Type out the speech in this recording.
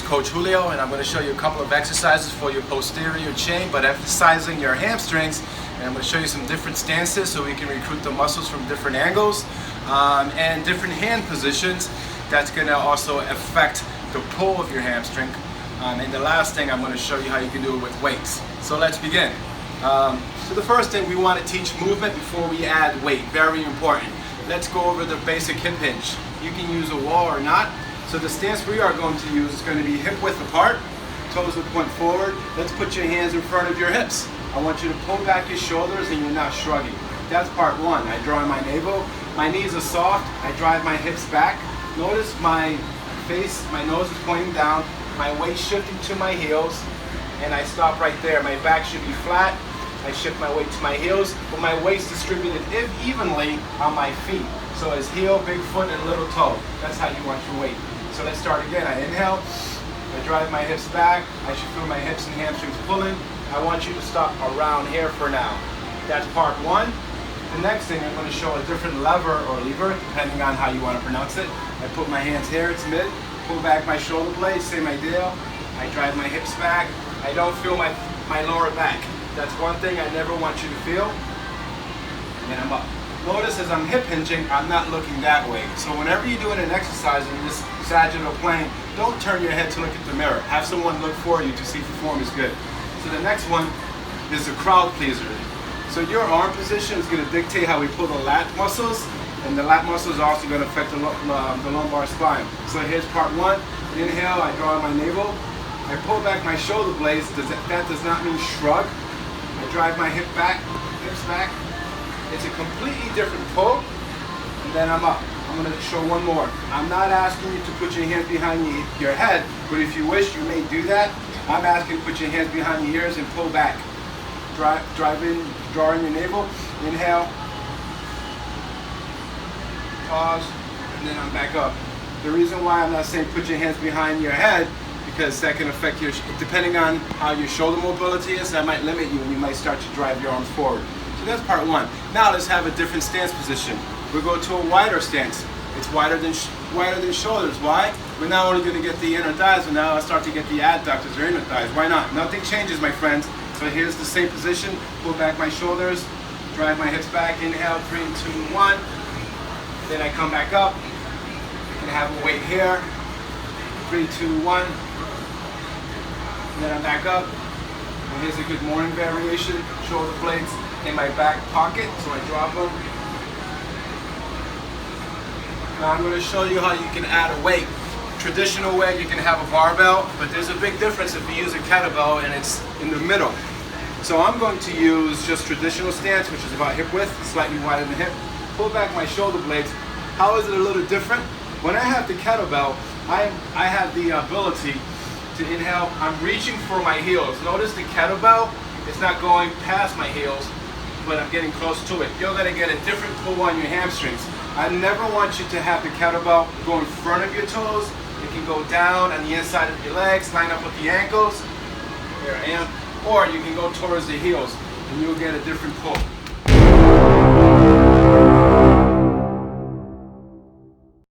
Coach Julio, and I'm going to show you a couple of exercises for your posterior chain, but emphasizing your hamstrings. And I'm going to show you some different stances so we can recruit the muscles from different angles and different hand positions. That's going to also affect the pull of your hamstring. And the last thing, I'm going to show you how you can do it with weights. So let's begin. So the first thing, we want to teach movement before we add weight. Very important. Let's go over the basic hip hinge. You can use a wall or not. So the stance we are going to use is going to be hip width apart, toes will point forward. Let's put your hands in front of your hips. I want you to pull back your shoulders and you're not shrugging. That's part one. I draw my navel. My knees are soft. I drive my hips back. Notice my face, my nose is pointing down, my weight shifting to my heels, and I stop right there. My back should be flat. I shift my weight to my heels, but my weight's distributed evenly on my feet. So it's heel, big foot, and little toe. That's how you want your weight. So let's start again. I inhale, I drive my hips back. I should feel my hips and hamstrings pulling. I want you to stop around here for now. That's part one. The next thing, I'm going to show a different lever or lever, depending on how you want to pronounce it. I put my hands here, it's mid, pull back my shoulder blades, same idea. I drive my hips back. I don't feel my lower back. That's one thing I never want you to feel. And then I'm up. Notice as I'm hip hinging, I'm not looking that way. So whenever you're doing an exercise in this sagittal plane, don't turn your head to look at the mirror. Have someone look for you to see if the form is good. So the next one is the crowd pleaser. So your arm position is going to dictate how we pull the lat muscles, and the lat muscles are also going to affect the lumbar spine. So here's part one. Inhale, I draw my navel. I pull back my shoulder blades. That does not mean shrug. I drive my hips back. It's a completely different pull, and then I'm up. I'm going to show one more. I'm not asking you to put your hands behind your head, but if you wish, you may do that. I'm asking you to put your hands behind your ears and pull back. Drive in, draw in your navel, inhale, pause, and then I'm back up. The reason why I'm not saying put your hands behind your head, because that can affect your, depending on how your shoulder mobility is, that might limit you and you might start to drive your arms forward. So that's part one. Now let's have a different stance position. We'll go to a wider stance. It's wider than shoulders. Why? We're not only going to get the inner thighs, but now I start to get the adductors or inner thighs. Why not? Nothing changes, my friends. So here's the same position. Pull back my shoulders, drive my hips back, inhale, 3, 2, 1. Then I come back up. I can have a weight here. 3, 2, 1. And then I'm back up. And here's a good morning variation. Shoulder blades in my back pocket, so I drop them. Now I'm going to show you how you can add a weight. Traditional way, you can have a barbell, but there's a big difference if you use a kettlebell and it's in the middle. So I'm going to use just traditional stance, which is about hip width, slightly wider than hip. Pull back my shoulder blades. How is it a little different? When I have the kettlebell, I have the ability to inhale. I'm reaching for my heels. Notice the kettlebell is not going past my heels, but I'm getting close to it. You're going to get a different pull on your hamstrings. I never want you to have the kettlebell go in front of your toes. It can go down on the inside of your legs, line up with the ankles. Here I am. Or you can go towards the heels and you'll get a different pull.